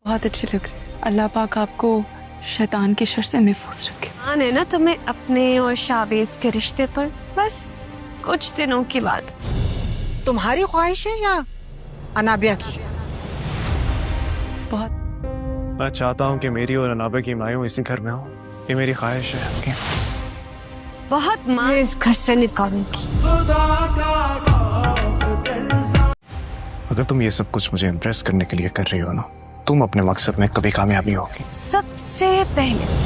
बहुत अच्छे लग रहे हैं। अल्लाह पाक आपको शैतान के शर से महफूज रखे। मान है ना तुम्हें अपने और शावेज के रिश्ते पर, बस कुछ दिनों की बात। तुम्हारी ख्वाहिश है या अनाबिया की? बहुत। मैं चाहता हूँ कि मेरी और अनाबे की मायूं इसी घर में हो। ये मेरी ख्वाहिश है। बहुत माँ इस घर से निकालूंगी। अगर तुम ये सब कुछ मुझे इम्प्रेस करने के लिए कर रही हो ना, तुम अपने मकसद में कभी कामयाबी होगी। सबसे पहले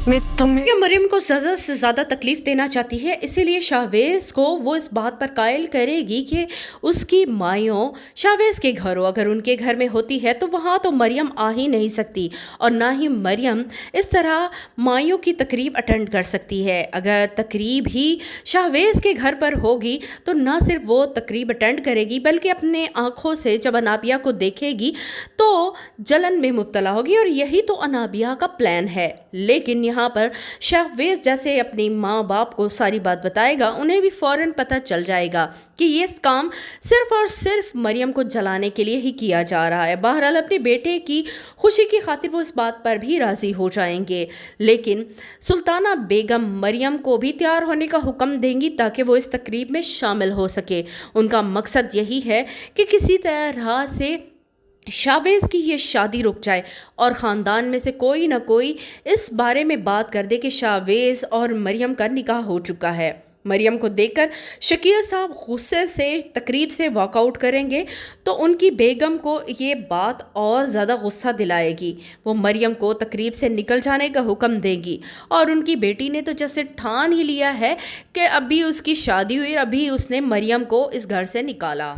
मैं तुम्हें मरियम को ज़्यादा से ज़्यादा तकलीफ देना चाहती है, इसीलिए शाहवेज को वो इस बात पर कायल करेगी कि उसकी मायों शाहवेज के घर हो। अगर उनके घर में होती है तो वहाँ तो मरियम आ ही नहीं सकती, और ना ही मरियम इस तरह मायों की तकरीब अटेंड कर सकती है। अगर तकरीब ही शाहवेज के घर पर होगी तो ना सिर्फ वो तकरीब अटेंड करेगी, बल्कि अपने आँखों से जब अनाबिया को देखेगी तो जलन में मुब्तला होगी, और यही तो अनाबिया का प्लान है। लेकिन यहाँ पर शाहवेज जैसे अपनी माँ बाप को सारी बात बताएगा, उन्हें भी फौरन पता चल जाएगा कि ये काम सिर्फ और सिर्फ मरियम को जलाने के लिए ही किया जा रहा है। बहरहाल अपने बेटे की खुशी की खातिर वो इस बात पर भी राज़ी हो जाएंगे, लेकिन सुल्ताना बेगम मरियम को भी तैयार होने का हुक्म देंगी ताकि वो इस तकरीब में शामिल हो सके। उनका मकसद यही है कि किसी तरह से शाहवेज की ये शादी रुक जाए और ख़ानदान में से कोई ना कोई इस बारे में बात कर दे कि शाहवेज और मरियम का निकाह हो चुका है। मरियम को देखकर शकील साहब गुस्से से तकरीब से वॉकआउट करेंगे तो उनकी बेगम को ये बात और ज़्यादा गुस्सा दिलाएगी। वो मरियम को तकरीब से निकल जाने का हुक्म देगी, और उनकी बेटी ने तो जैसे ठान ही लिया है कि अभी उसकी शादी हुई, अभी उसने मरियम को इस घर से निकाला।